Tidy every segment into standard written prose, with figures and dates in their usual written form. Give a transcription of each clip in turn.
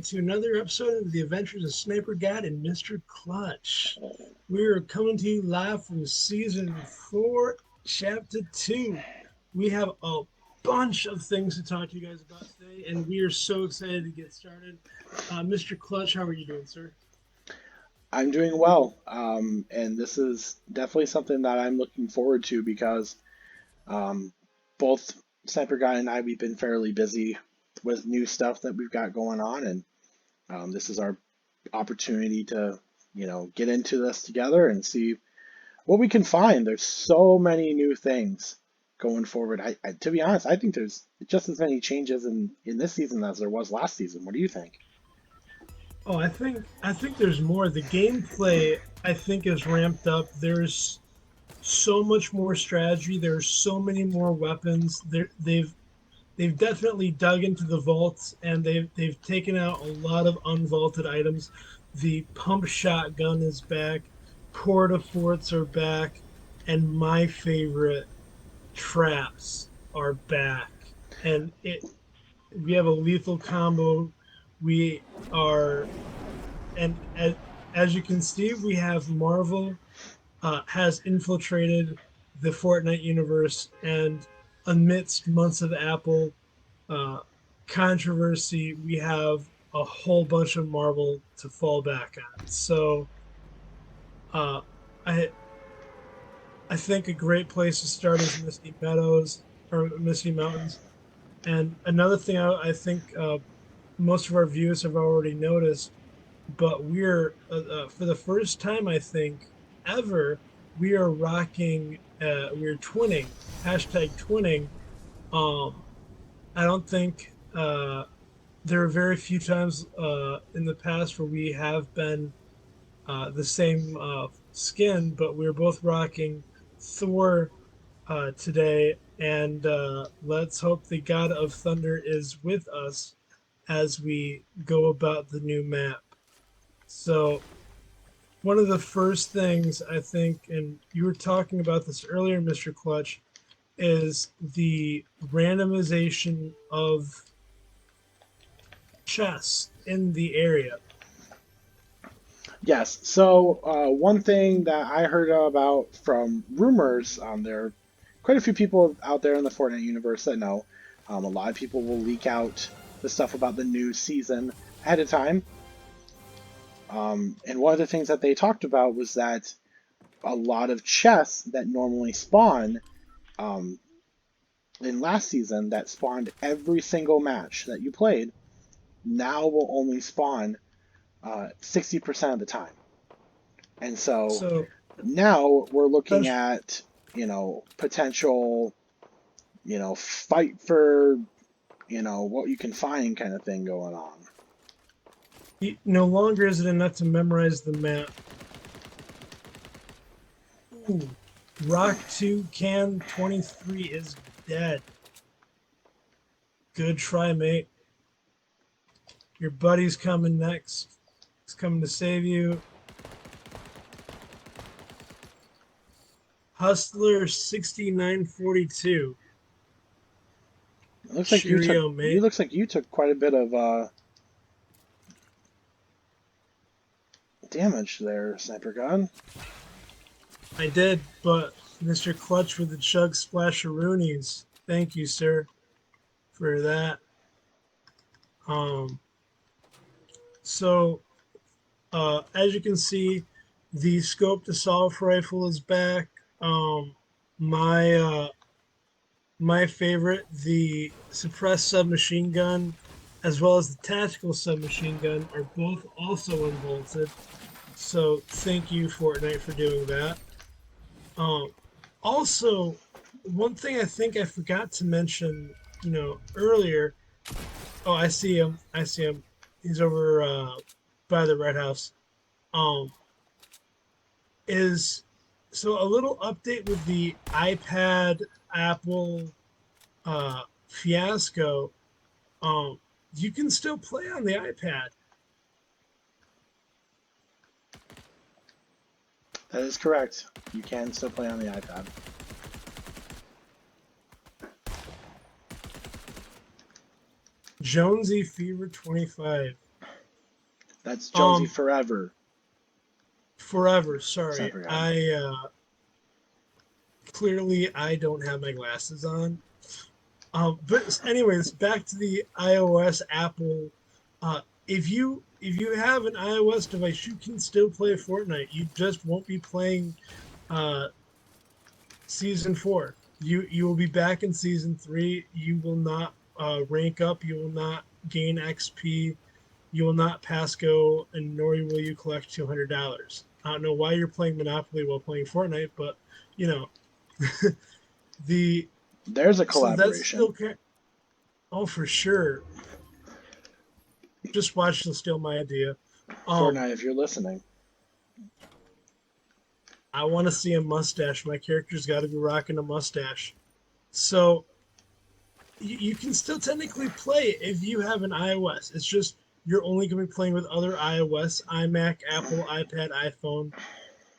to another episode of the Adventures of Sniper God and MrClutch. We are coming to you live from season 4, chapter 2. We have a bunch of things to talk to you guys about today, and we are so excited to get started. Mr. Clutch, how are you doing, sir? I'm doing well, and this is definitely something that I'm looking forward to because um, both Sniper Guy and I we've been fairly busy with new stuff that we've got going on, and this is our opportunity to get into this together and see what we can find. There's so many new things going forward. To be honest, I think there's just as many changes in this season as there was last season. What do you think? Oh, I think there's more. The gameplay I think is ramped up. There's so much more strategy. There's so many more weapons. They've definitely dug into the vaults and they've taken out a lot of unvaulted items. The pump shotgun is back, porta forts are back, and my favorite traps are back. And we have a lethal combo. We are and as you can see, we have Marvel has infiltrated the Fortnite universe, and amidst months of Apple uh, controversy, we have a whole bunch of Marvel to fall back on. So uh, I I think a great place to start is Misty Meadows or Misty Mountains. And another thing I think most of our viewers have already noticed, but we're for the first time I think ever we are rocking we're twinning #twinning. Um, I don't think there are very few times in the past where we have been the same skin, but we're both rocking Thor today. And let's hope the God of Thunder is with us as we go about the new map. So, one of the first things I think, and you were talking about this earlier, Mr. Clutch, is the randomization of chests in the area. Yes. So one thing that I heard about from rumors, there are quite a few people out there in the Fortnite universe that know. A lot of people will leak out the stuff about the new season ahead of time. And one of the things that they talked about was that a lot of chests that normally spawn um, in last season that spawned every single match that you played now will only spawn 60% of the time. And so So, now we're looking especially, at, potential, fight for, what you can find kind of thing going on. no longer is it enough to memorize the map. Ooh, Rock 2 Can 23 is dead. Good try, mate. Your buddy's coming next. He's coming to save you. Hustler 6942. It looks like Cheerio, mate. you took quite a bit of damage there, Sniper Gun. I did, but Mr. Clutch with the chug splasheroonies. Thank you, sir, for that. Um, so as you can see, the scoped assault rifle is back. Um, my my favorite, the suppressed submachine gun, as well as the tactical submachine gun, are both also unbolted. So thank you, Fortnite, for doing that. Um, Also, one thing I think I forgot to mention, earlier. Oh, I see him. I see him. He's over by the Red House. Um, is so a little update with the iPad Apple fiasco. Um, you can still play on the iPad. That is correct. You can still play on the iPad. Jonesy Fever 25. That's Jonesy Um, Forever. Forever. Sorry, Sniper God. I clearly I don't have my glasses on. But anyways, back to the iOS Apple. If you have an iOS device, you can still play Fortnite. You just won't be playing uh, season 4. You will be back in season 3. You will not rank up. You will not gain XP. You will not pass go, and nor will you collect $200. I don't know why you're playing Monopoly while playing Fortnite, but you know the There's a so that's collaboration. still oh for sure. Just watch to steal my idea. Um, Fortnite, if you're listening. I want to see a mustache. My character's got to be rocking a mustache. So you can still technically play if you have an iOS. It's just you're only going to be playing with other iOS, iMac, Apple, iPad, iPhone.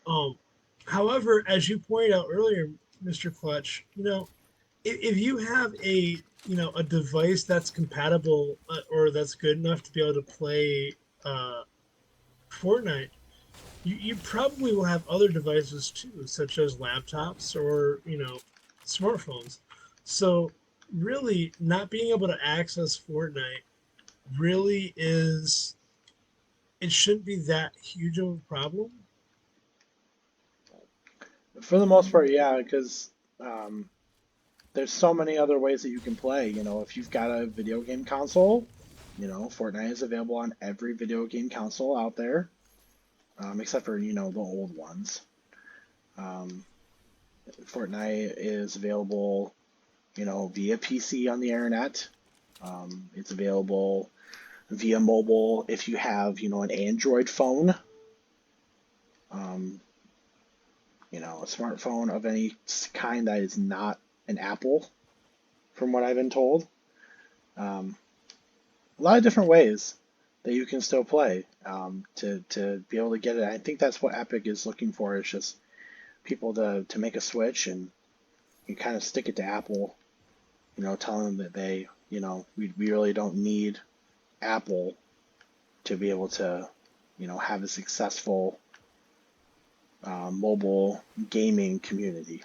Um, However, as you pointed out earlier, Mr. Clutch, if you have a device that's compatible or that's good enough to be able to play uh, Fortnite, you probably will have other devices too, such as laptops or smartphones. So really, not being able to access Fortnite really is it shouldn't be that huge of a problem. For the most part, yeah, because um, there's so many other ways that you can play. If you've got a video game console, Fortnite is available on every video game console out there, except for, the old ones. Um, Fortnite is available, via PC on the internet. It's available via mobile if you have, an Android phone, um, a smartphone of any kind that is not an Apple, from what I've been told. Um, a lot of different ways that you can still play to be able to get it. I think that's what Epic is looking for, is just people to make a switch and kind of stick it to Apple, telling them that we really don't need Apple to be able to, have a successful mobile gaming community.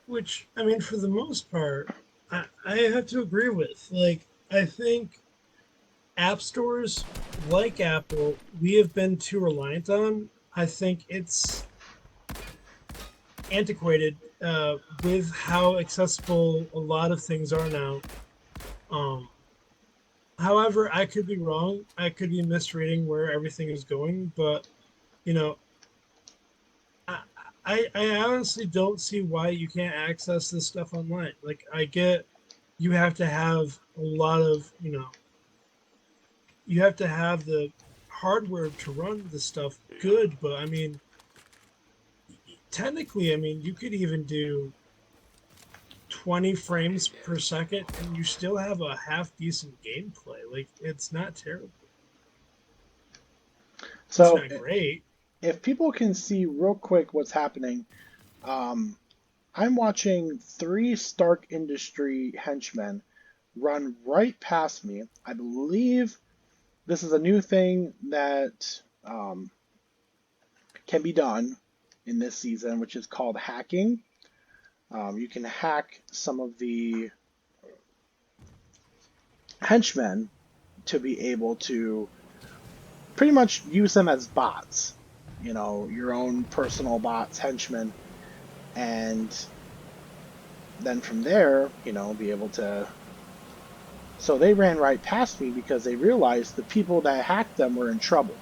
Which, I mean, for the most part, I have to agree with. Like, I think app stores like Apple, we have been too reliant on. I think it's antiquated with how accessible a lot of things are now. Um, However, I could be wrong. I could be misreading where everything is going, but you know, I, I honestly don't see why you can't access this stuff online. Like, I get you have to have a lot of, you have to have the hardware to run the stuff good, but I mean, technically, I mean, you could even do 20 frames per second and you still have a half decent gameplay. Like, it's not terrible. It's So not great. if people can see real quick what's happening, um, I'm watching three Stark Industry henchmen run right past me. I believe this is a new thing that can be done in this season, which is called hacking. You can hack some of the henchmen to be able to pretty much use them as bots, your own personal bots, henchmen, and then from there, be able to. So they ran right past me because they realized the people that hacked them were in trouble.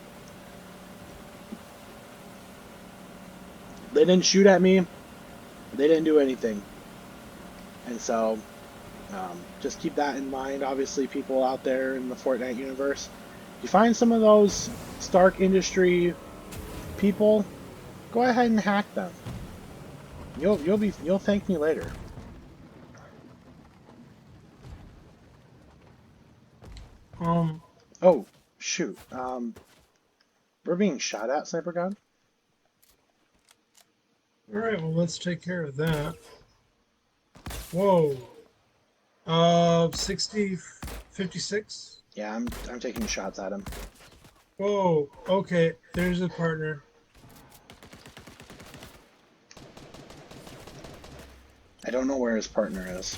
They didn't shoot at me, they didn't do anything. And so just keep that in mind. Obviously, people out there in the Fortnite universe, if you find some of those Stark Industry people, go ahead and hack them. You'll thank me later. Um, Oh shoot, we're being shot at, Sniper God. all right, well, let's take care of that. Whoa. 60, 56. Yeah, I'm taking shots at him. Whoa. Okay. There's a partner. I don't know where his partner is.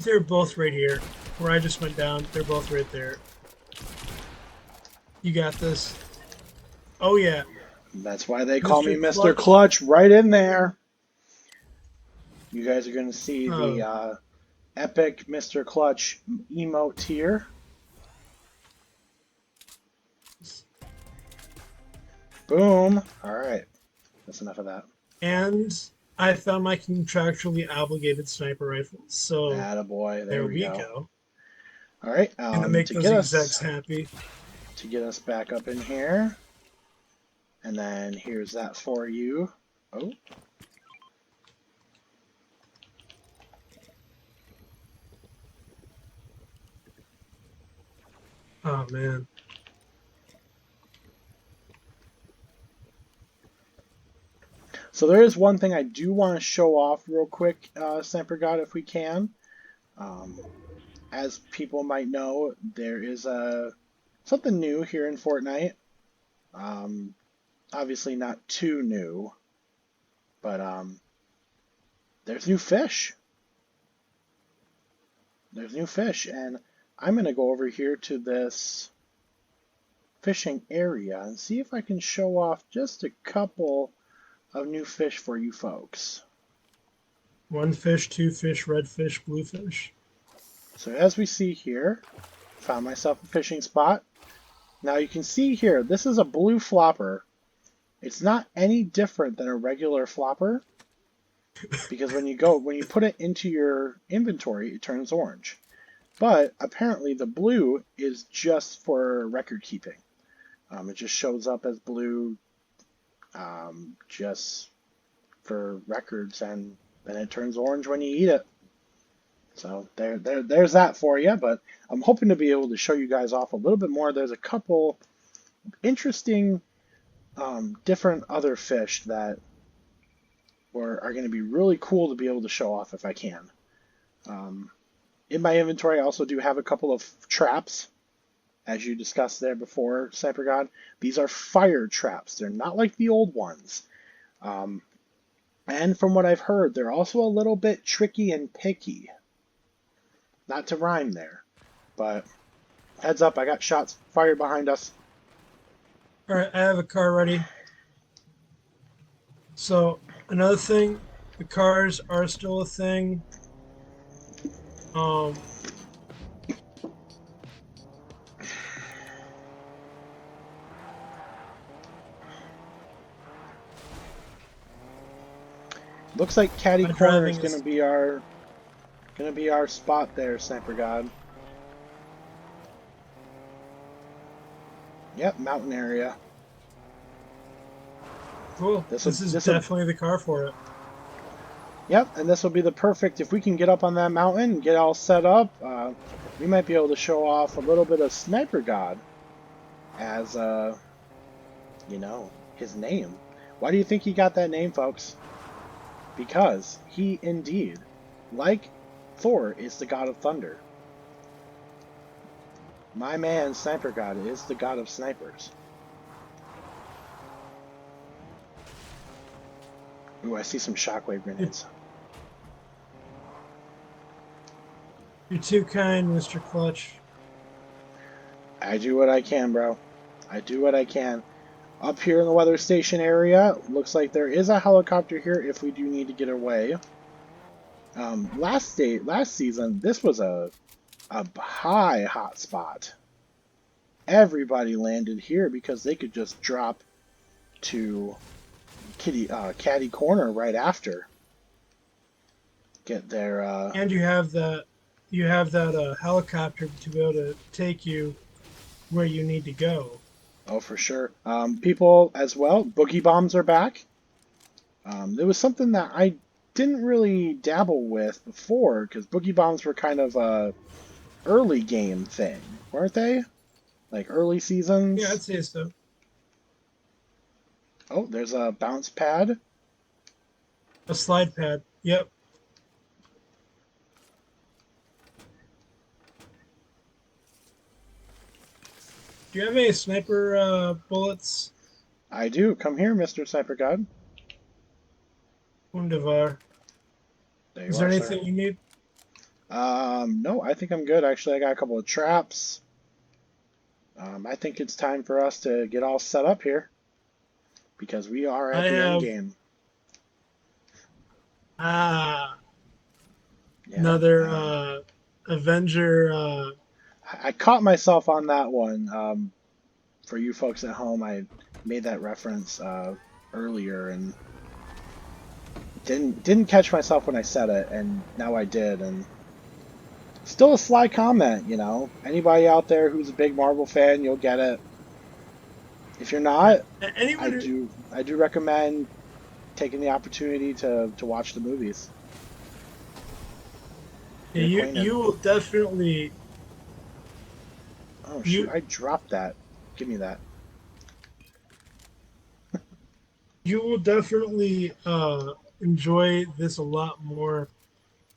They're both right here. Where I just went down. They're both right there. You got this. Oh yeah. That's why they call me Mr. Mr. Clutch. Clutch right in there. You guys are going to see Oh. the epic Mr. Clutch emote here. Boom. All right. That's enough of that. And I found my contractually obligated sniper rifle. So Attaboy. There there we we go. go. All right. Gonna make those execs happy. To get us back up in here, and then here's that for you. Oh. Oh man. So there is one thing I do want to show off real quick, Sniper God, if we can. Um, as people might know, there is something new here in Fortnite. Um, obviously not too new, but there's new fish. There's new fish, and I'm going to go over here to this fishing area and see if I can show off just a couple of new fish for you folks. One fish, two fish, red fish, blue fish. So as we see here, found myself a fishing spot. Now you can see here, this is a blue flopper. It's not any different than a regular flopper because when you put it into your inventory, it turns orange. But apparently the blue is just for record keeping. It just shows up as blue just for records, and then it turns orange when you eat it. So there's that for you, but I'm hoping to be able to show you guys off a little bit more. There's a couple interesting different other fish that are going to be really cool to be able to show off if I can. In my inventory, I also do have a couple of traps, as you discussed there before, Sniper God. These are fire traps. They're not like the old ones. And from what I've heard, they're also a little bit tricky and picky. Not to rhyme there, but heads up, I got shots fired behind us. All right, I have a car ready. So another thing, the cars are still a thing. Um, Looks like Caddy my Corner is driving gonna is be our spot there, Sniper God. Yep, mountain area. cool. This is definitely the car for it. Yep, and this will be the perfect, if we can get up on that mountain and get all set up, we might be able to show off a little bit of Sniper God as, you know, his name. Why do you think he got that name, folks? Because he indeed, like Thor, is the god of thunder. My man, Sniper God, is the god of snipers. Ooh, I see some shockwave grenades. You're too kind, Mr. Clutch. I do what I can, bro. I do what I can. Up here in the weather station area, looks like there is a helicopter here if we do need to get away. Last season, this was a high hot spot. Everybody landed here because they could just drop to Caddy Corner right after. Get their And you have that helicopter to be able to take you where you need to go. oh, for sure. People as well. Boogie bombs are back. It was something that I didn't really dabble with before because boogie bombs were kind of a early game thing, weren't they? Like early Yeah, seasons. I'd say so. Oh, there's a bounce pad. A slide pad. Yep. Do you have any sniper bullets? I do. Come here, Mr. Sniper God. Wunderbar. There you Is there are, sir. anything you need? No, I think I'm good. Actually, I got a couple of traps. I think it's time for us to get all set up here because we are I at the end have game. ah Yeah. another Avenger. I caught myself on that one. For you folks at home, I made that reference earlier and didn't catch myself when I said it, and now I did. And still a sly comment, you know. Anybody out there who's a big Marvel fan, you'll get it. If you're Yeah. not, I Anyone who do I do recommend taking the opportunity to watch the movies. yeah, Get acquainted. you will definitely Oh shoot, you I dropped that. Give me that. you will definitely enjoy this a lot more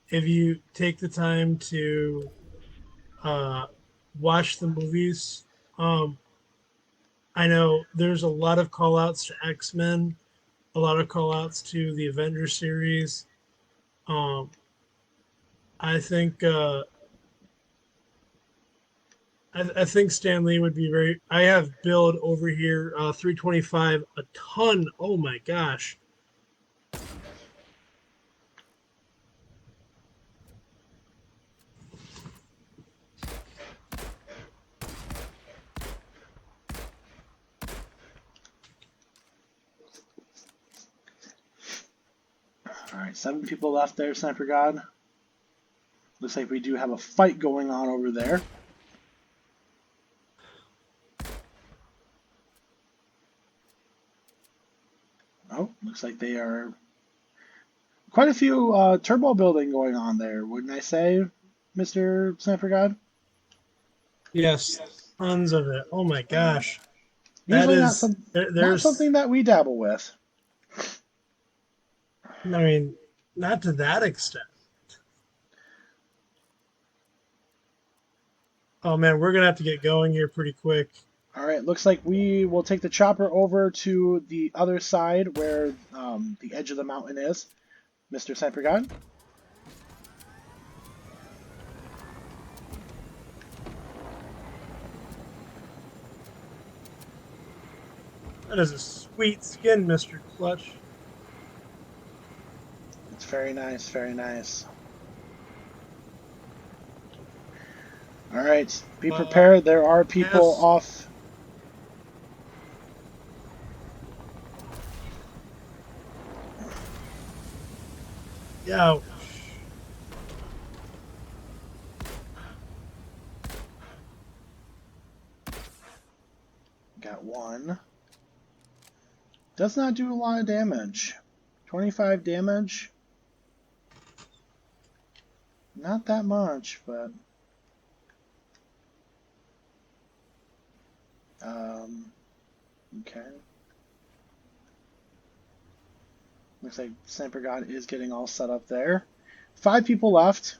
if you take the time to uh, watch the movies. Um, I know there's a lot of call outs to X-Men, a lot of call outs to the Avengers series. Um, I think I think Stan Lee would be very. I have build over here 325 a ton. Oh my gosh. Alright, 7 people left there, Sniper God. Looks like we do have a fight going on over there. Oh, looks like they are quite a few turbo building going on there, wouldn't I say, Mr. Sniper God? Yes, tons of it. Oh my Yeah. gosh. That Usually is not there's something that we dabble with. I mean not to that extent. Oh man, we're gonna have to get going here pretty quick. All right, looks like we will take the chopper over to the other side where the edge of the mountain is, Mr. Sniper God. That is a sweet skin, Mr. Clutch. It's very nice, very nice. All right, be Uh, prepared. There are people yes. off. Yeah. Got one. Does not do a lot of damage. 25 damage. Not that much, but okay. Looks like Sniper God is getting all set up there. 5 people left.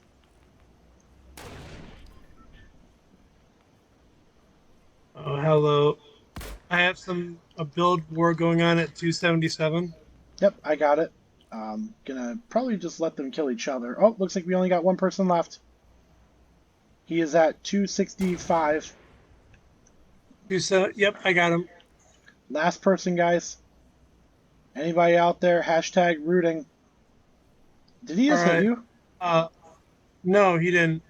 Oh, hello. I have some a build war going on at 277. Yep, I got it. Gonna probably just let them kill each other. Oh, looks like we only got one person left. He is at 265. Yep, I got him. Last person, guys. Anybody out there? Hashtag rooting. Did he All just hit right. you? Uh, no, he didn't.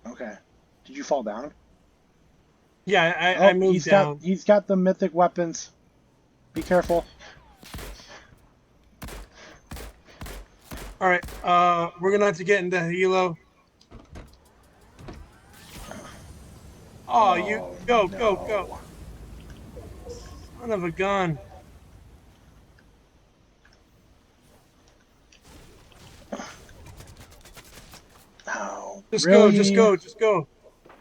Okay. Did you fall down? Yeah, I Oh, moved down. he's got the mythic weapons. Be careful. All right. We're gonna have to get into Hilo. Oh, you Oh go. no. Son of a gun. Oh, Just go, just really? go, just go.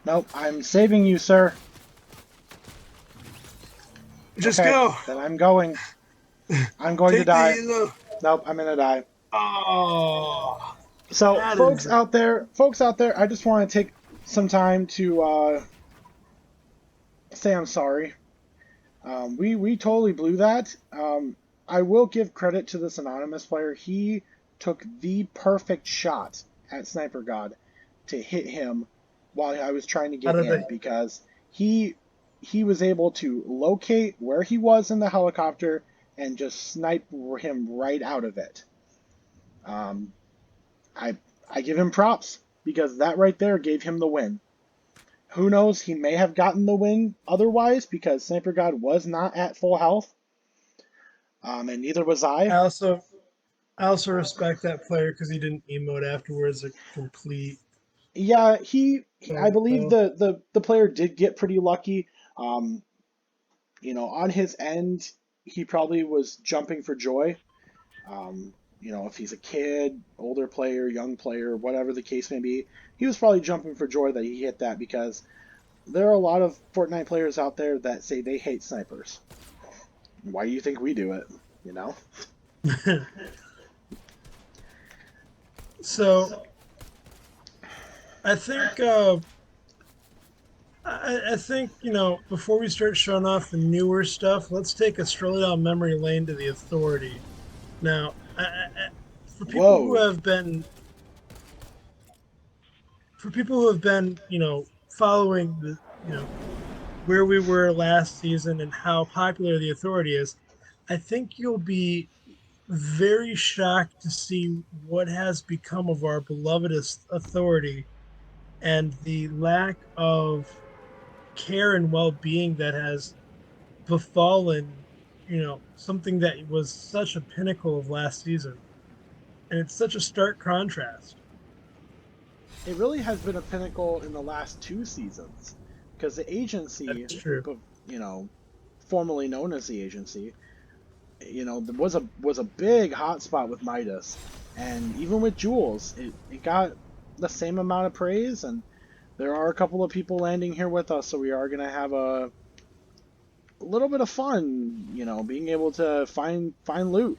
Nope, I'm saving you, sir. Just Okay, go. then I'm going. I'm going to Take the die. Hilo. Nope, I'm gonna die. Oh, So, that is folks out there, I just want to take some time to say I'm sorry. We totally blew that. I will give credit to this anonymous player. He took the perfect shot at Sniper God to hit him while I was trying to How get did in they? because he was able to locate where he was in the helicopter and just snipe him right out of it. Um, I I give him props because that right there gave him the win. Who knows? He may have gotten the win otherwise because Sniper God was not at full health, and neither was I I. also I also respect that player because he didn't emote afterwards. A complete Yeah, I believe solo. the player did get pretty lucky. Um, on his end, he probably was jumping for joy. If he's a kid, older player, young player, whatever the case may be, he was probably jumping for joy that he hit that because there are a lot of Fortnite players out there that say they hate snipers. Why do you think we do it? You know? So I think I think before we start showing off the newer stuff, let's take a stroll down memory lane to the Authority. Now, for people who Whoa. have been following the where we were last season and how popular the Authority is, I think you'll be very shocked to see what has become of our beloved Authority and the lack of care and well-being that has befallen something that was such a pinnacle of last season, and it's such a stark contrast. It really has been a pinnacle in the last two seasons because the agency, That's true. you know, formerly known as the agency, there was a big hotspot with Midas, and even with Jules, it got the same amount of praise, and there are a couple of people landing here with us, so we are gonna have a little bit of fun, being able to find loot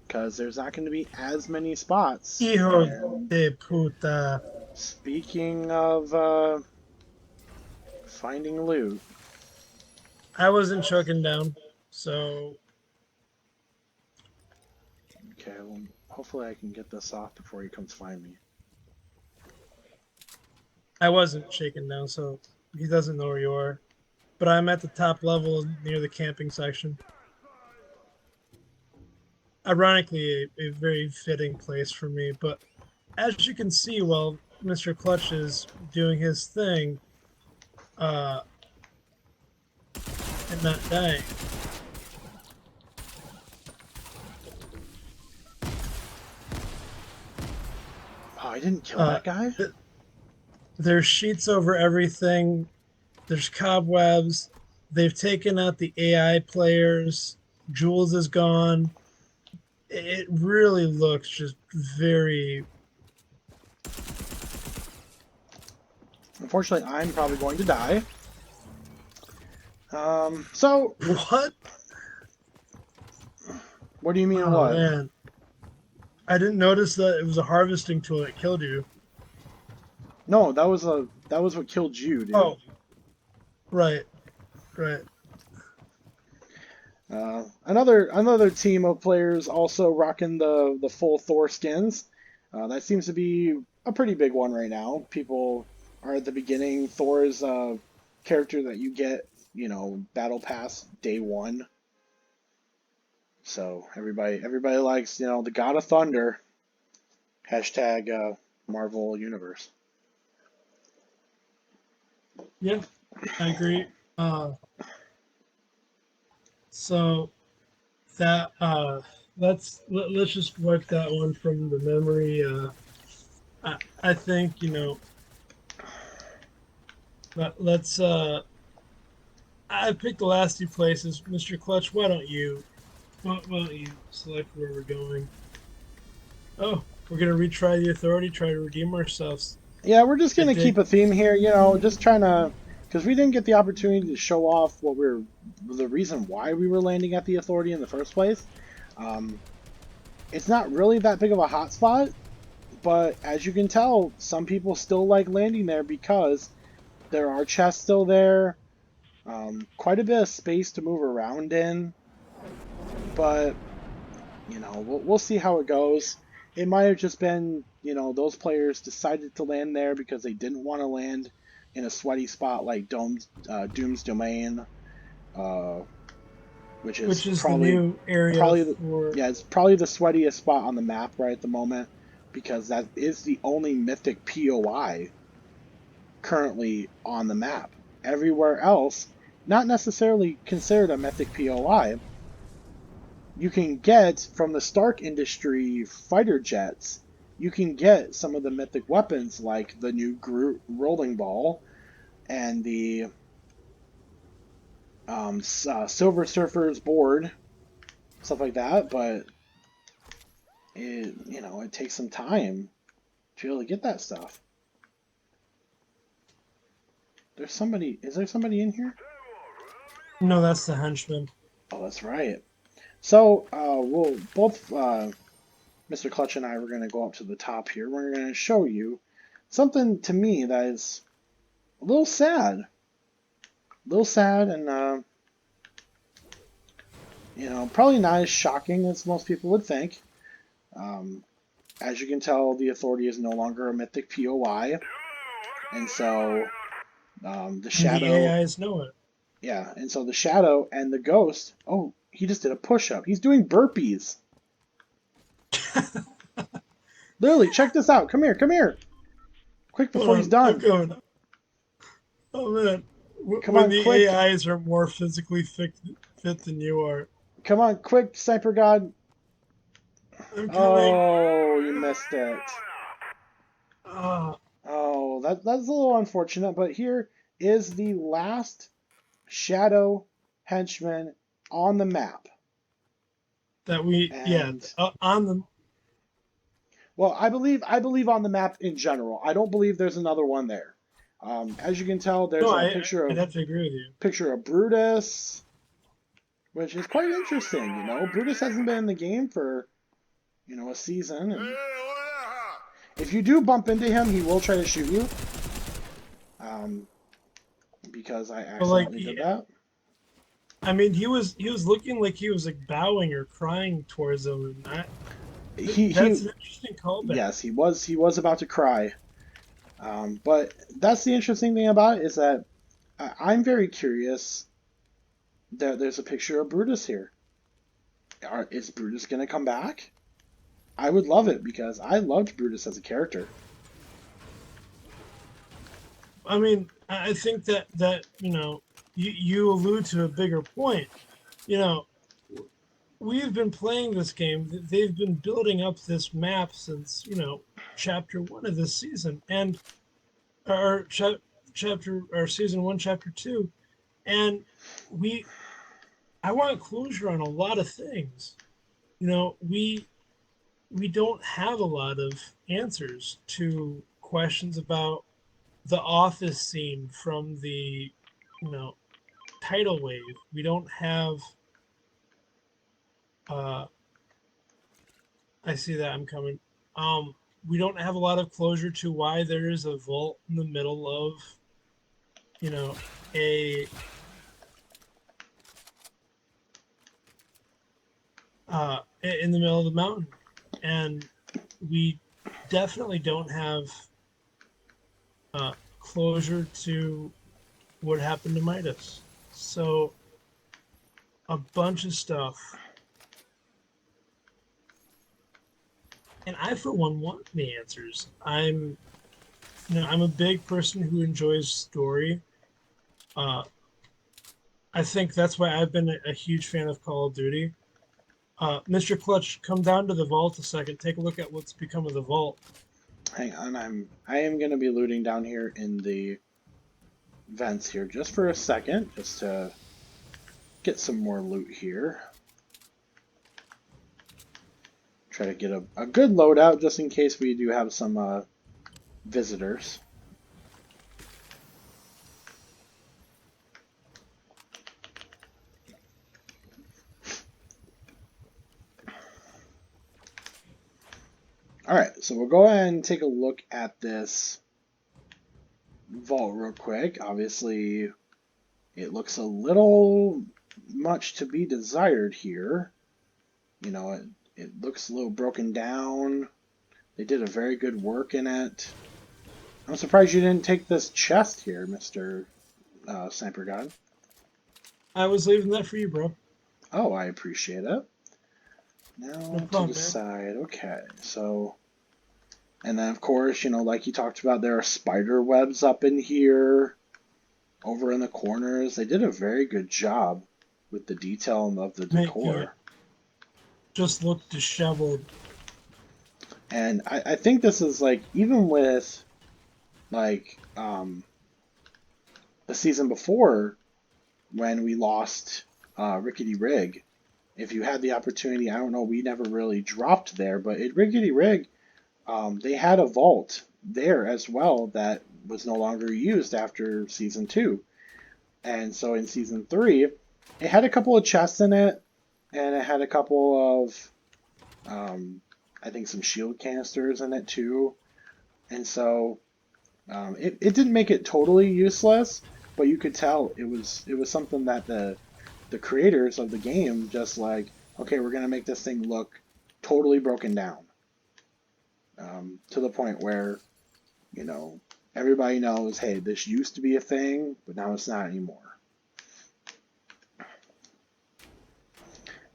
because there's not going to be as many spots. Hijo And de puta. speaking of finding loot, I wasn't choking down, so okay, well, hopefully I can get this off before he comes find me. I wasn't shaken down, so he doesn't know where you are. But I'm at the top level near the camping section. Ironically, a very fitting place for me. But as you can see, while MrClutch is doing his thing uh, and not dying, Oh, I didn't kill uh, that guy? there's sheets over everything. There's cobwebs. They've taken out the AI players. Jules is gone. It really looks just very. Unfortunately, I'm probably going to die. So, What? what do you mean Oh what? man, I didn't notice that it was a harvesting tool that killed you. No, that was what killed you, dude. Oh, right, right. Another team of players also rocking the full Thor skins. That seems to be a pretty big one right now. People are at the beginning. Thor is a character that you get, Battle Pass day one. So everybody likes, the God of Thunder. Hashtag Marvel Universe. Yeah, I agree. So that let's just wipe that one from the memory. I think let's. I picked the last two places, MrClutch. Why don't you select where we're going? Oh, we're gonna retry the Authority, try to redeem ourselves. Yeah, we're just I gonna dig. keep a theme here, just trying to, because we didn't get the opportunity to show off the reason why we were landing at the Authority in the first place. Um, it's not really that big of a hotspot, but as you can tell, some people still like landing there because there are chests still there. Quite a bit of space to move around in, but we'll see how it goes. It might have just been, those players decided to land there because they didn't want to land in a sweaty spot like Doom's Domain, uh, which is which is the probably new area probably the, for. yeah, it's probably the sweatiest spot on the map right at the moment because that is the only mythic POI currently on the map. Everywhere else, not necessarily considered a mythic POI, you can get from the Stark Industry fighter jets, you can get some of the mythic weapons like the new Groot rolling ball and the Silver Surfer's board, stuff like that. But it takes some time to be able to get that stuff. Is there somebody in here? No, that's the henchman. Oh, that's right. So, we'll both, Mr. Clutch and I, were going to go up to the top here. We're going to show you something to me that is a little sad. A little sad and, probably not as shocking as most people would think. Um, as you can tell, the Authority is no longer a mythic POI. And so, the And the Shadow, AIs know it. yeah, and so the Shadow and the Ghost, oh, he just did a push-up. He's doing burpees. Literally, check this out. Come here, come here. Quick Hold before he's on, I'm done. going. Oh man, Come when on, the quick. AIs are more physically fit than you are. Come on, quick, Sniper God. I'm coming. Oh, you missed it. Ah, Oh, that's a little unfortunate, but here is the last Shadow henchman on the map. that we yeah And on the. well, I believe on the map in general. I don't believe there's another one there. As you can tell, No, there's a picture I'd of have to agree with you. Brutus, which is quite interesting. Brutus hasn't been in the game for a season, and if you do bump into him, he will try to shoot you. Um, because I But like, accidentally did that. I mean, he was looking like he was like bowing or crying towards them, and He that's an interesting callback. yes, he was about to cry. But that's the interesting thing about it is that I'm very curious. There's a picture of Brutus here. Is Brutus gonna come back? I would love it because I loved Brutus as a character. I mean, I think that you allude to a bigger point. You know, we've been playing this game. They've been building up this map since chapter one of this season, and or chapter or season one, chapter two, and we I want closure on a lot of things. We don't have a lot of answers to questions about the office scene from the you know tidal wave. We don't have. Uh, I see that I'm coming. We don't have a lot of closure to why there is a vault in the middle of you know a in the middle of the mountain, and we definitely don't have closure to what happened to Midas. So a bunch of stuff, and I for one want the answers. I'm a big person who enjoys story. Uh, I think that's why I've been a huge fan of Call of Duty. MrClutch, come down to the vault a second. Take a look at what's become of the vault. Hang on, I am gonna be looting down here in the vents here just for a second, just to get some more loot here. Try to get a good loadout just in case we do have some visitors. Alright, so we'll go ahead and take a look at this vault real quick. Obviously, It looks a little much to be desired here. You know, it looks a little broken down. They did a very good work in it. I'm surprised you didn't take this chest here, Mr. Sniper God. I was leaving that for you, bro. Oh, I appreciate it. No Now to the problem, man. side. Okay, so... And then, of course, you know, like you talked about, there are spider webs up in here, over in the corners. They did a very good job with the detail of the Make it decor. just look disheveled. And I think this is like, even with like the season before when we lost Rickety Rig, if you had the opportunity, I don't know, we never really dropped there, but at Rickety Rig, they had a vault there as well that was no longer used after season 2. And so in season 3, it had a couple of chests in it, and it had a couple of, I think, some shield canisters in it too. And so it didn't make it totally useless, but you could tell it was something that the creators of the game just like, okay, we're gonna make this thing look totally broken down, to the point where, you know, everybody knows, hey, this used to be a thing, but now it's not anymore.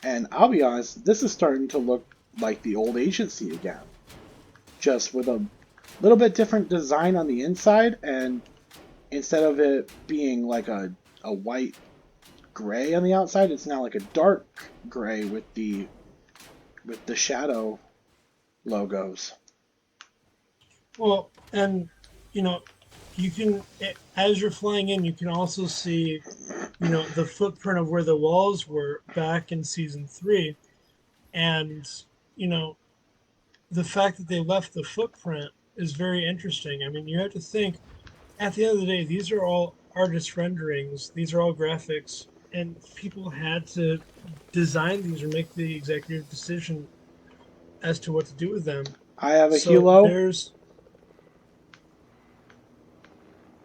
And I'll be honest, this is starting to look like the old agency again, just with a little bit different design on the inside, and instead of it being like a white gray on the outside, it's now like a dark gray with the shadow logos. Well, and you know, you can as you're flying in, you can also see, the footprint of where the walls were back in season 3, and you know, the fact that they left the footprint is very interesting. I mean, you have to think at the end of the day, these are all artist renderings, these are all graphics, and people had to design these or make the executive decision as to what to do with them. I have a So helo there's,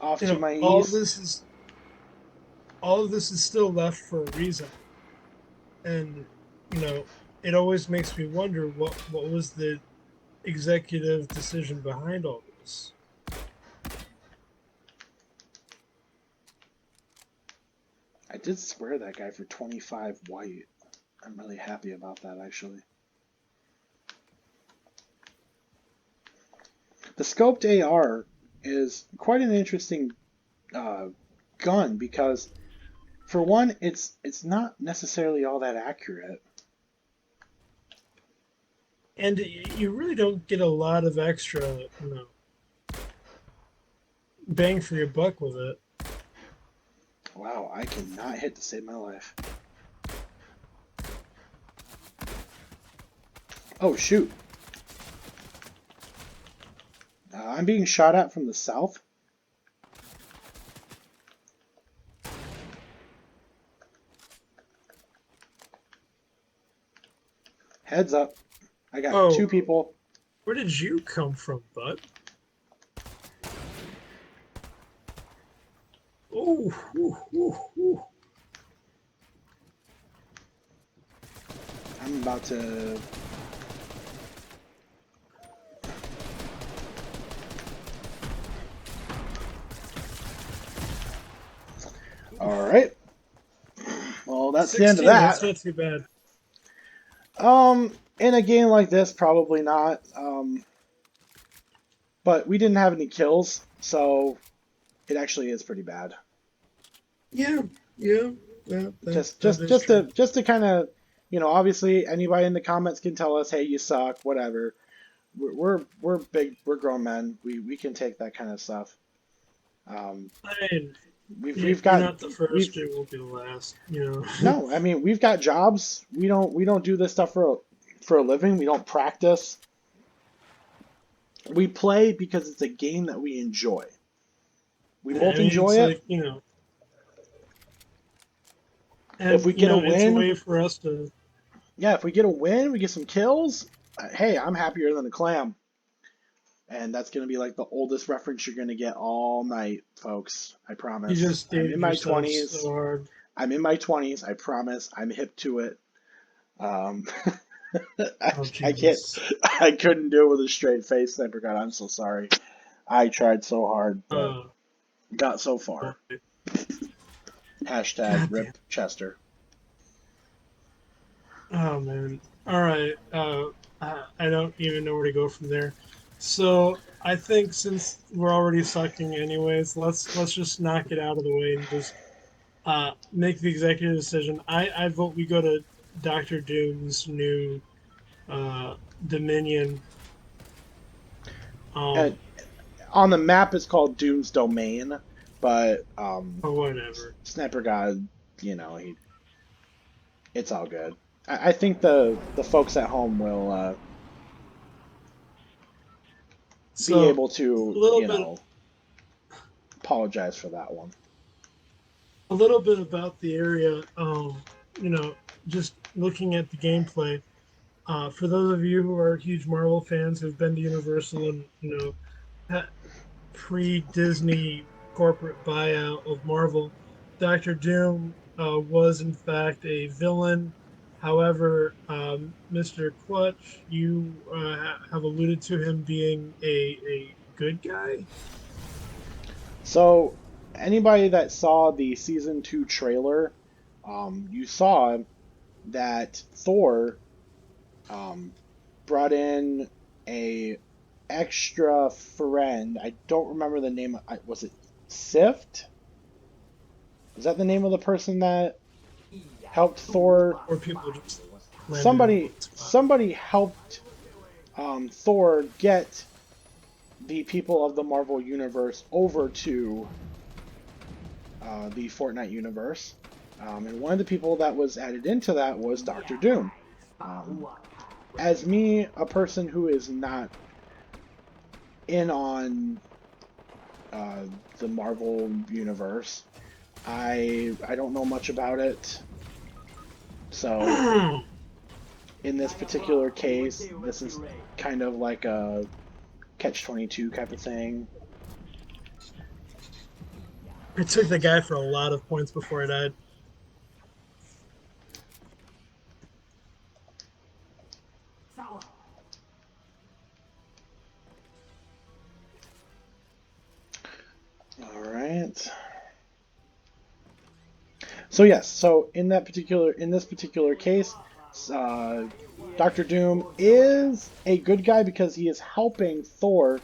off you to know, my east. all of this is still left for a reason, and you know, it always makes me wonder what was the executive decision behind all this. I did square that guy for 25 white. I'm really happy about that, actually. The scoped AR is quite an interesting uh, gun because, for one, it's not necessarily all that accurate. And you really don't get a lot of extra, bang for your buck with it. Wow, I cannot hit to save my life. Oh, shoot. I'm being shot at from the south. Heads up. I got 2 Oh, people. where did you come from, bud? Oh, ooh, ooh, ooh. I'm about to... Alright. Well, that's the end of 16. that. That's not too bad. In a game like this, probably not. But we didn't have any kills, so it actually is pretty bad. Yeah, yeah, yeah. That Just that just is just true. to just to kind of, obviously anybody in the comments can tell us, hey, you suck, whatever. We're big, we're grown men. We can take that kind of stuff. Um, I mean, we've you're got not the first. we've You won't be the last. You know. no, I mean, we've got jobs. We don't do this stuff for a living. We don't practice. We play because it's a game that we enjoy. We I both mean, enjoy it's it. like If and we get a it's a win, way for us to. yeah, if we get a win, we get some kills. Hey, I'm happier than a clam. And that's going to be like the oldest reference you're going to get all night, folks. I You promise. just dated yourself so hard. I'm in my 20s. I promise. I'm hip to it. Um, Oh I can't. Jesus. I couldn't do it with a straight face. Sniper God. I'm so sorry. I tried so hard, but Uh, got so boy. far. Hashtag God damn. Rip Chester. Oh man. All right. I don't even know where to go from there. So I think since we're already sucking anyways, let's just knock it out of the way and just make the executive decision. I vote we go to Doctor Doom's new uh, Dominion. And Um, on the map, it's called Doom's Domain, but or whatever. Sniper God, he it's all good. I think the folks at home will be So able a to, little bit apologize for that one. a little bit about the area. You know, just looking at the gameplay. For those of you who are huge Marvel fans who've been to Universal and pre-Disney corporate buyout of Marvel, Doctor Doom was in fact a villain. However, Mr. Clutch, you have alluded to him being a good guy. So, anybody that saw the season 2 trailer, you saw that Thor um, brought in a extra friend. I don't remember the name. Was it Sift? Is that the name of the person that helped Thor? Or people just landed in one Somebody spot. somebody helped Thor get the people of the Marvel universe over to the Fortnite universe. And one of the people that was added into that was Doctor Doom. Um, as me, a person who is not in on uh, the Marvel universe, I don't know much about it. So in this particular case, this is kind of like a catch 22 type of thing. I took the guy for a lot of points before I died. All right. So yes, so in this particular case, uh, Doctor Doom is a good guy because he is helping Thor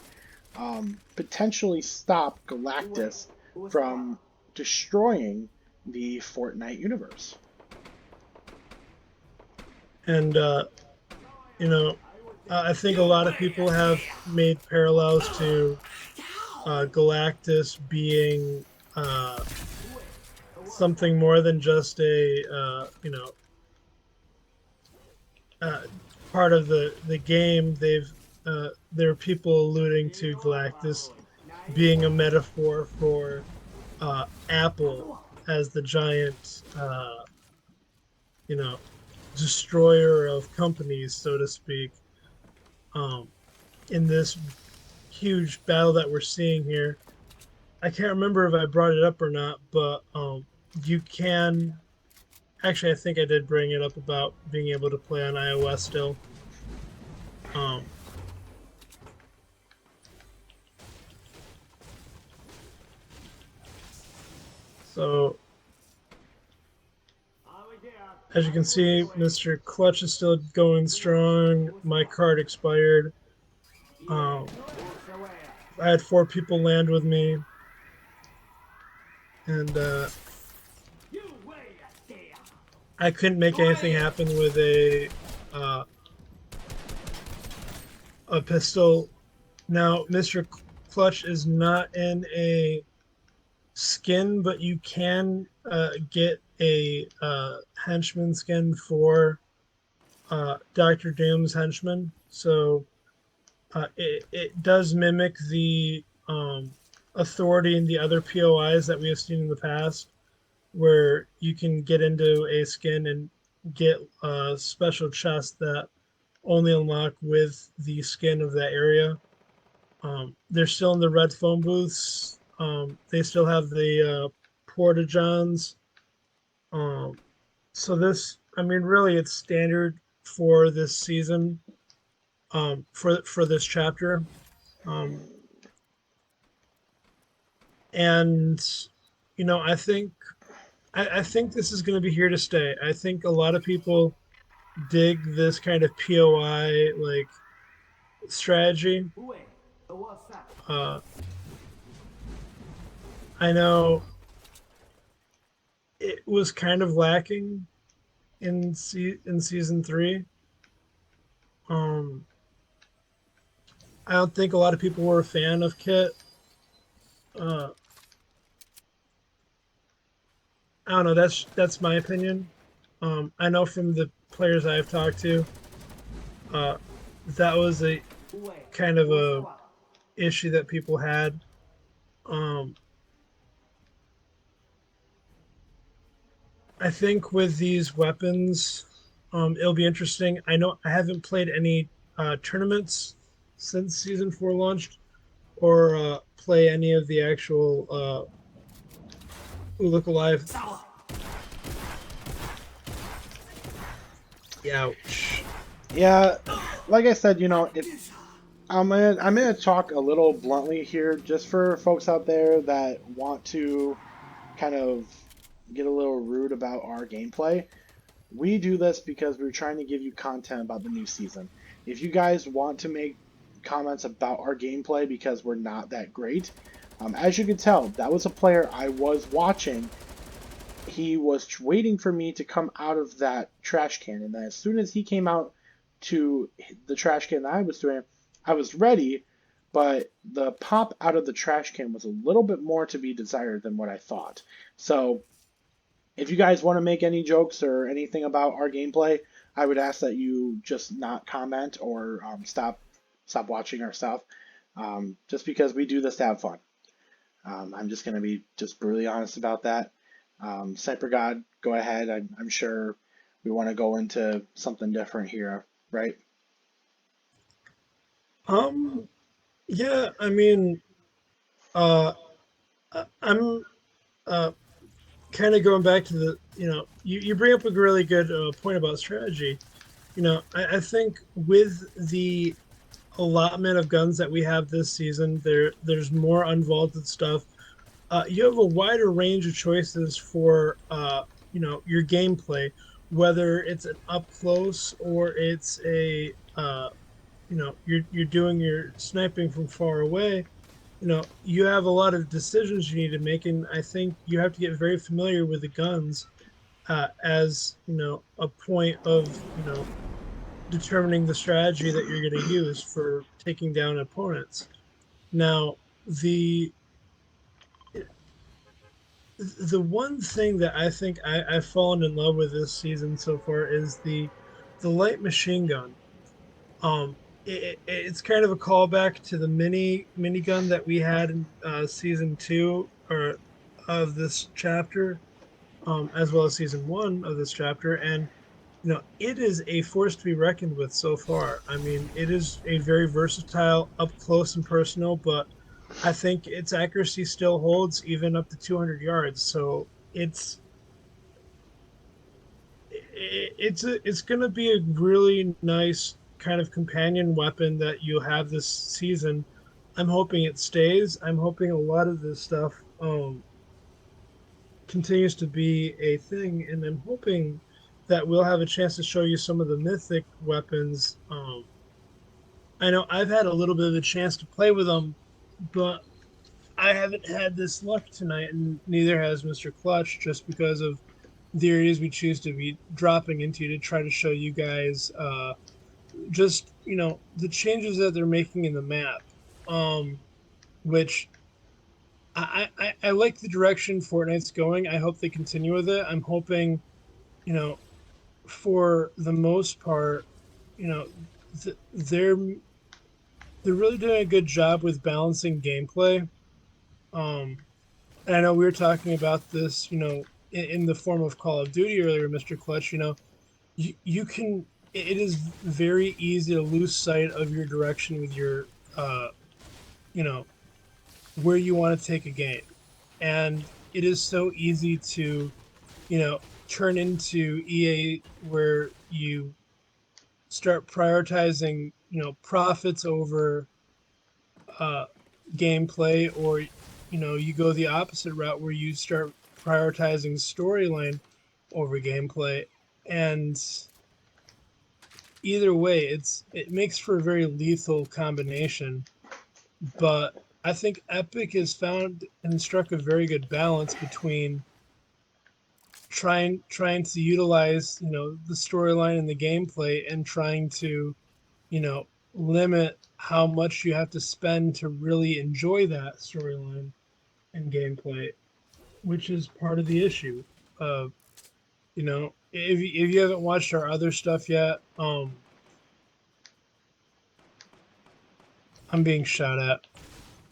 potentially stop Galactus from destroying the Fortnite universe. And you know, I think a lot of people have made parallels to Galactus being something more than just a uh, part of the game. There are people alluding to Galactus being a metaphor for Apple as the giant you know destroyer of companies, so to speak. Um, in this huge battle that we're seeing here, I can't remember if I brought it up or not, but you can actually. I think I did bring it up about being able to play on iOS still. Um, so as you can see, Mr. Clutch is still going strong. My card expired. Um, I had 4 people land with me, and I couldn't make anything happen with uh, a pistol. Now, Mr. Clutch is not in a skin, but you can get a henchman skin for Doctor Doom's henchman. So it does mimic the authority in the other POIs that we have seen in the past, where you can get into a skin and get a special chest that only unlock with the skin of that area. They're still in the red phone booths. They still have the porta johns. Um, so this, I mean, really, it's standard for this season. For this chapter, um, and I think this is going to be here to stay. I think a lot of people dig this kind of POI like strategy. Uh, I know it was kind of lacking in season three. Um, I don't think a lot of people were a fan of Kit. Uh, I don't know. That's my opinion. I know from the players I've talked to, uh, that was a kind of a issue that people had. Um, I think with these weapons, it'll be interesting. I know I haven't played any tournaments since season four launched, or play any of the actual Look Alive. Ouch. Yeah, like I said, I'm gonna talk a little bluntly here, just for folks out there that want to kind of get a little rude about our gameplay. We do this because we're trying to give you content about the new season. If you guys want to make comments about our gameplay because we're not that great, as you can tell, that was a player I was watching. He was waiting for me to come out of that trash can, and then as soon as he came out to the trash can that I was doing, I was ready, but the pop out of the trash can was a little bit more to be desired than what I thought. So if you guys want to make any jokes or anything about our gameplay, I would ask that you just not comment or stop watching our stuff, just because we do this to have fun. I'm just going to be just brutally honest about that. Sniper God, go ahead. I'm sure we want to go into something different here, right? Um, yeah, I mean, uh, I'm uh, kind of going back to you bring up a really good point about strategy. I think with the allotment of guns that we have this season, there's more unvaulted stuff. You have a wider range of choices for your gameplay, whether it's an up close or it's a you're doing your sniping from far away. You have a lot of decisions you need to make, and I think you have to get very familiar with the guns as a point of determining the strategy that you're going to use for taking down opponents. Now, the the one thing that I think I've fallen in love with this season so far is the light machine gun. Um, it's kind of a callback to the minigun that we had in season two or of this chapter, as well as season one of this chapter, and it is a force to be reckoned with so far. I mean, it is a very versatile, up close and personal, but I think its accuracy still holds even up to 200 yards. So it's going to be a really nice kind of companion weapon that you have this season. I'm hoping it stays. I'm hoping a lot of this stuff continues to be a thing, and I'm hoping that we'll have a chance to show you some of the mythic weapons. I know I've had a little bit of a chance to play with them, but I haven't had this luck tonight, and neither has MrClutch, just because of the areas we choose to be dropping into to try to show you guys just the changes that they're making in the map, which I like the direction Fortnite's going. I hope they continue with it. I'm hoping you know for the most part, you know, they're really doing a good job with balancing gameplay. Um, and I know we were talking about this, in the form of Call of Duty earlier, MrClutch. You can. It is very easy to lose sight of your direction with your you know, where you want to take a game. And it is so easy to, you know, turn into EA where you start prioritizing, you know, profits over uh, gameplay, or you go the opposite route where you start prioritizing storyline over gameplay. And either way, it makes for a very lethal combination. But I think Epic has found and struck a very good balance between trying to utilize, the storyline and the gameplay, and trying to, you know limit how much you have to spend to really enjoy that storyline and gameplay, which is part of the issue. If you haven't watched our other stuff yet, I'm being shot at.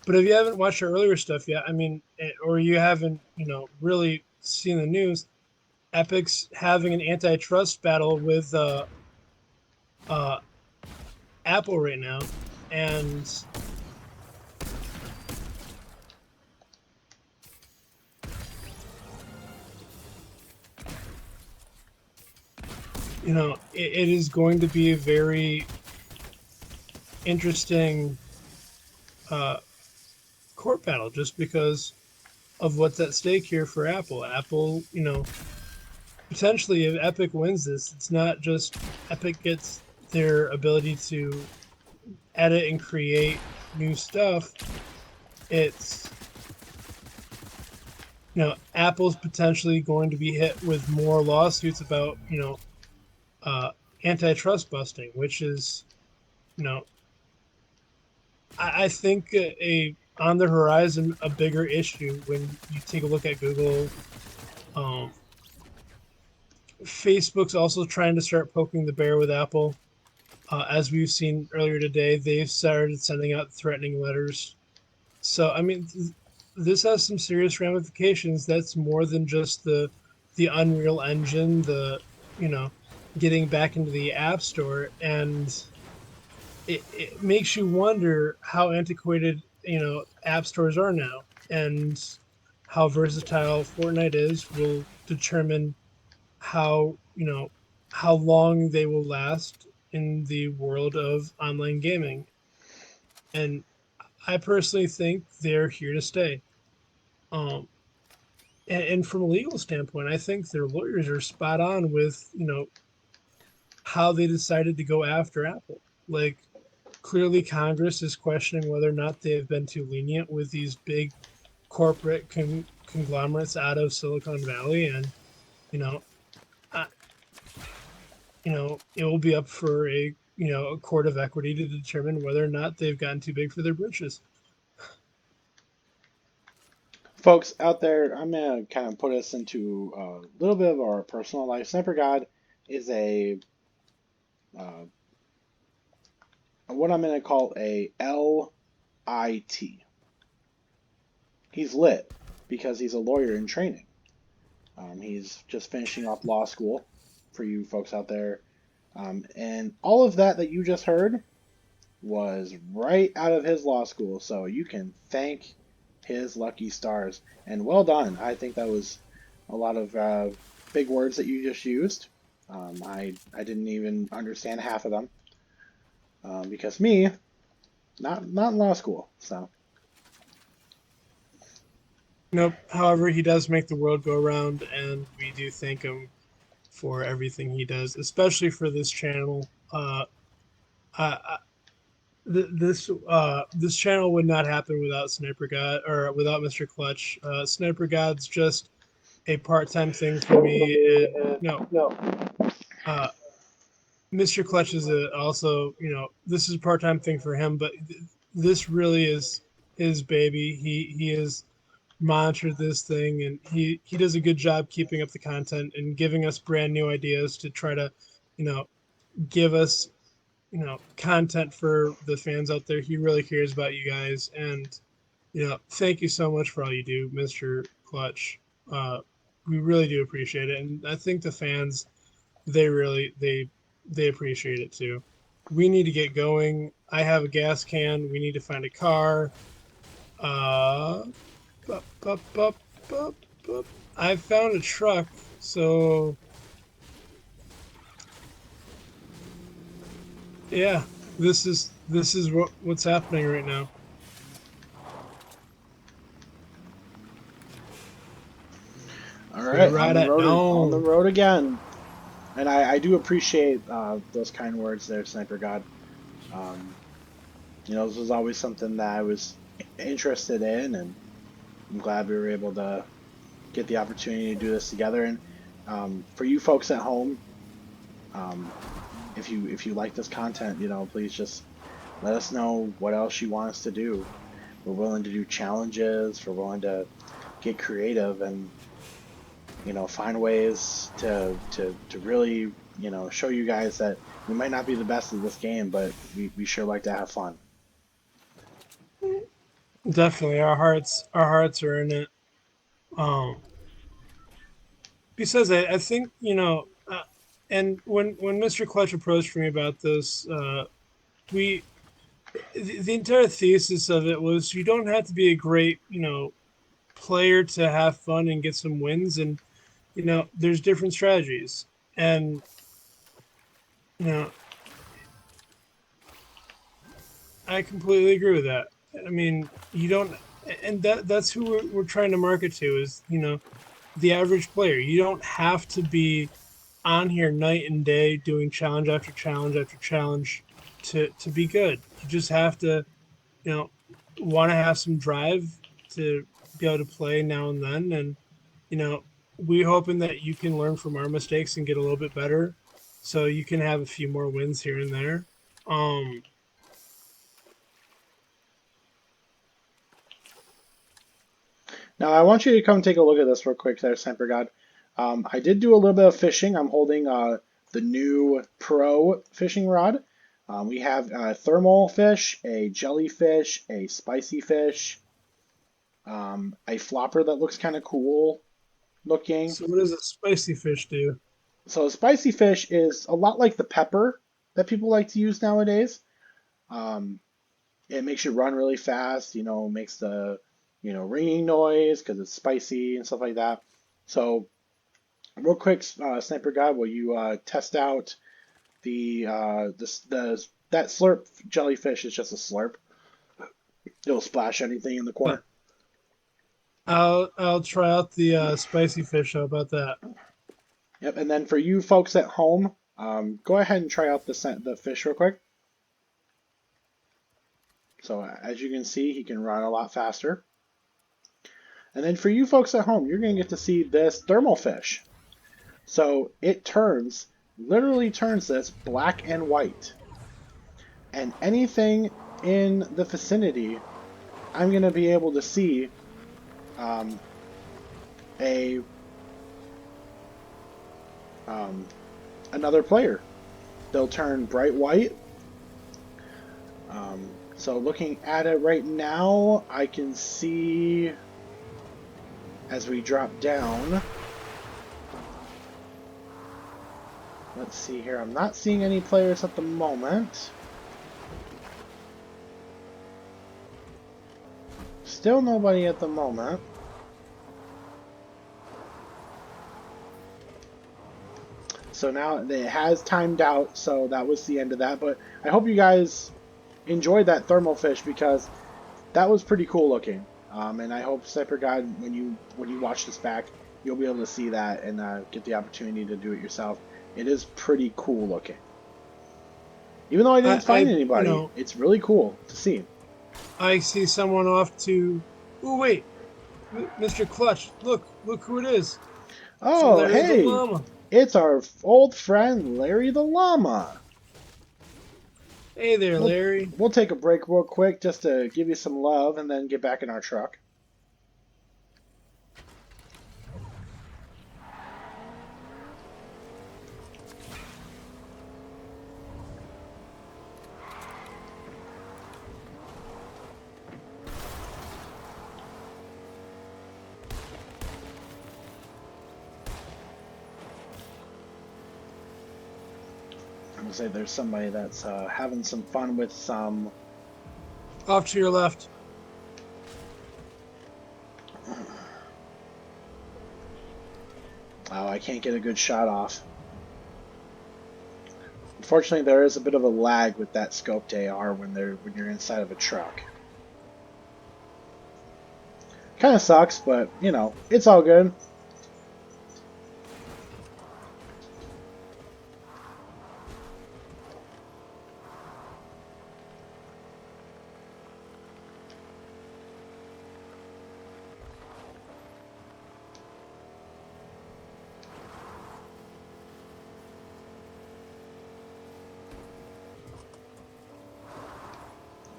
But if you haven't watched our earlier stuff yet, I mean, or you haven't, really seen the news, Epic's having an antitrust battle with uh, Apple right now, and it is going to be a very interesting uh, court battle, just because of what's at stake here for Apple. Apple, potentially, if Epic wins this, it's not just Epic gets their ability to edit and create new stuff. It's, Apple's potentially going to be hit with more lawsuits about, uh, antitrust busting, which is, you know, I think on the horizon, a bigger issue when you take a look at Google. Um, Facebook's also trying to start poking the bear with Apple. As we've seen earlier today, they've started sending out threatening letters. So, I mean, this has some serious ramifications. That's more than just the Unreal Engine, you know, getting back into the App Store, and it makes you wonder how antiquated, app stores are now, and how versatile Fortnite is will determine how, how long they will last in the world of online gaming. And I personally think they're here to stay. Um, and from a legal standpoint, I think their lawyers are spot on with, how they decided to go after Apple. Like, clearly Congress is questioning whether or not they have been too lenient with these big corporate conglomerates out of Silicon Valley. And, you know, I, it will be up for a court of equity to determine whether or not they've gotten too big for their britches. Folks out there, I'm gonna kind of put us into a little bit of our personal life. Sniper God is a uh, what I'm gonna call a LIT. He's lit because he's a lawyer in training. He's just finishing up law school for you folks out there. And all of that you just heard was right out of his law school. So you can thank his lucky stars. And well done. I think that was a lot of big words that you just used. I didn't even understand half of them because me, not in law school. So Nope. However, he does make the world go round, and we do thank him for everything he does, especially for this channel. I, this channel would not happen without Sniper God, or without MrClutch. Sniper God's just a part-time thing for me, and no, uh, MrClutch is also, this is a part-time thing for him, but this really is his baby. He has monitored this thing, and he does a good job keeping up the content and giving us brand new ideas to try to, you know, give us, content for the fans out there. He really cares about you guys, and thank you so much for all you do, Mr. Clutch. Uh, we really do appreciate it, and I think the fans, they really they appreciate it too. we need to get going. I have a gas can. We need to find a car. Uh, bup, bup, bup, bup, bup. I found a truck. So yeah, this is what's happening right now. All So we right, ride at on the home. road again. And I do appreciate those kind words there, Sniper God. Um, this was always something that I was interested in, and I'm glad we were able to get the opportunity to do this together. And for you folks at home, um, if you like this content, please just let us know what else you want us to do. We're willing to do challenges. We're willing to get creative and find ways to really show you guys that we might not be the best at this game, but we sure like to have fun. Definitely, our hearts are in it. Um, Besides, I think and when Mr. Clutch approached me about this, we the entire thesis of it was you don't have to be a great player to have fun and get some wins, and there's different strategies, and you know I completely agree with that. I mean, you don't, and that's who we're trying to market to is the average player. You don't have to be on here night and day doing challenge after challenge after challenge to be good. You just have to, you know, want to have some drive to be able to play now and then. And we're hoping that you can learn from our mistakes and get a little bit better, so you can have a few more wins here and there. Um, Now I want you to come take a look at this real quick there, Semper God. I did do a little bit of fishing. I'm holding the new Pro fishing rod. We have a thermal fish, a jellyfish, a spicy fish, a flopper that looks kind of cool looking. so what does a spicy fish do? So a spicy fish is a lot like the pepper that people like to use nowadays. Um, it makes you run really fast, makes the, ringing noise because it's spicy and stuff like that. So real quick, Sniper Guy, will you test out the that slurp jellyfish is just a slurp. It'll splash anything in the corner. I'll try out the spicy fish. How about that? Yep. And then for you folks at home, go ahead and try out the fish real quick. So as you can see, he can run a lot faster. And then for you folks at home, you're going to get to see this thermal fish. So it literally turns this black and white. And anything in the vicinity, I'm going to be able to see um, a another player. They'll turn bright white. So looking at it right now, I can see as we drop down. Let's see here. I'm not seeing any players at the moment. Still nobody at the moment. So now it has timed out, so that was the end of that. But I hope you guys enjoyed that thermal fish because that was pretty cool looking. And I hope Sniper God, when you watch this back, you'll be able to see that and get the opportunity to do it yourself. It is pretty cool looking. Even though I didn't I find anybody, it's really cool to see. I see someone off to. Oh wait, Mr. Clutch! Look who it is! It's Oh, Larry the hey, llama. it's our old friend Larry the Llama. Hey there, We'll, Larry. we'll take a break real quick just to give you some love and then get back in our truck. Looks like there's somebody that's having some fun with some. Off to your left. Oh, I can't get a good shot off. Unfortunately, there is a bit of a lag with that scoped AR when you're inside of a truck. Kind of sucks, but you know, it's all good.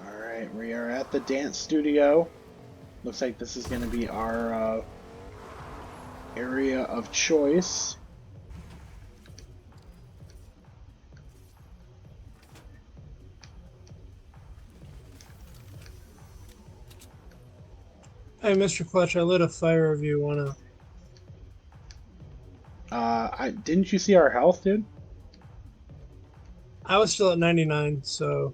Alright, we are at the dance studio. Looks like this is going to be our area of choice. Hey, MrClutch, I lit a fire if you wanna. Didn't you see our health, dude? I was still at 99, so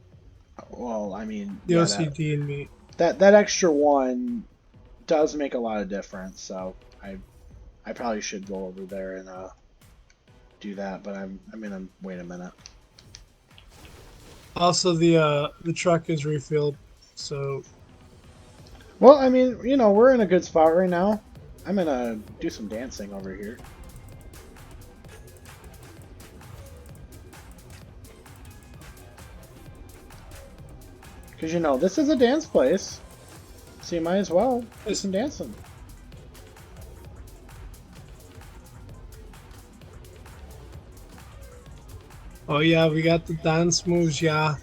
Well, I mean, the yeah, OCD in me. that extra one does make a lot of difference. So I probably should go over there and do that, but I'm gonna wait a minute. Also, the truck is refilled, so Well, I mean, you know, we're in a good spot right now. I'm gonna do some dancing over here. Because, you know, this is a dance place. So you might as well do some dancing. oh yeah, we got the dance moves, yeah.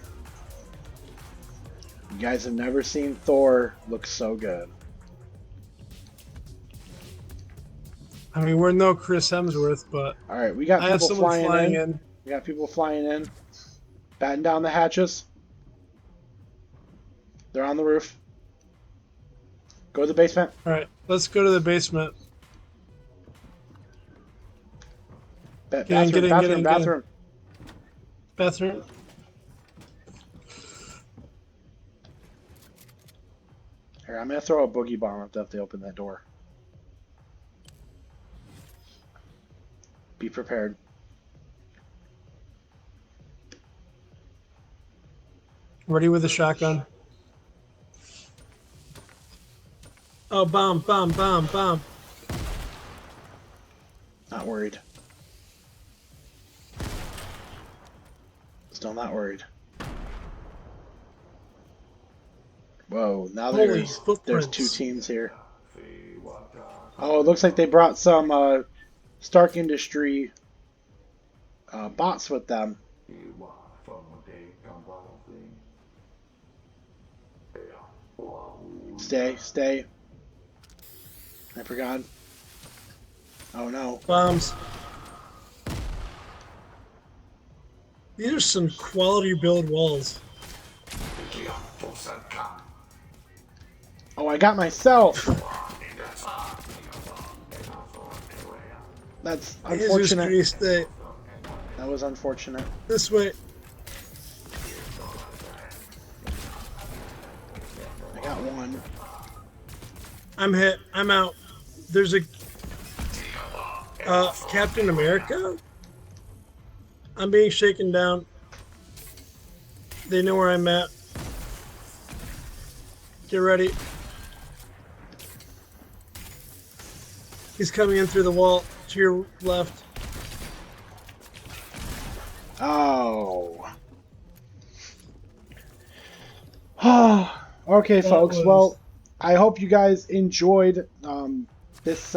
You guys have never seen Thor look so good. I mean, we're no Chris Hemsworth, but Alright, we got I have people someone flying in. in. We got people flying in. Batten down the hatches. They're on the roof. Go to the basement. All right, let's go to the basement. Bathroom. Bathroom. Here, I'm gonna throw a boogie bomb if they open that door. Be prepared. Ready with the shotgun. Oh, bomb, bomb, bomb, bomb. Not worried. Still not worried. Whoa, now there's two teams here. Oh, it looks like they brought some Stark Industry bots with them. Stay. I forgot. Oh no. Bombs. These are some quality build walls. Oh, I got myself. That's unfortunate. That was unfortunate. This way. I got one. I'm hit. I'm out. There's a Captain America. I'm being shaken down. They know where I'm at. Get ready. He's coming in through the wall to your left. Oh. Okay, folks. Well, I hope you guys enjoyed this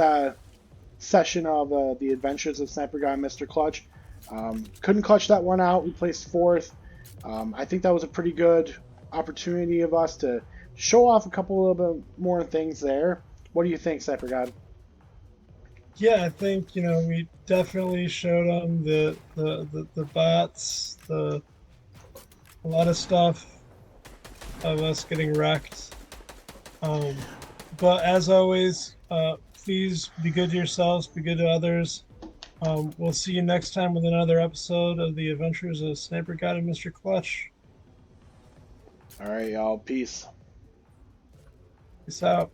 session of the Adventures of Sniper God and MrClutch. Couldn't clutch that one out. We placed fourth. I think that was a pretty good opportunity of us to show off a couple little bit more things there. What do you think, Sniper God? Yeah, I think we definitely showed them the bots, a lot of stuff of us getting wrecked. But as always, please be good to yourselves, be good to others. We'll see you next time with another episode of the Adventures of Sniper God and MrClutch. All right, y'all. Peace. Peace out.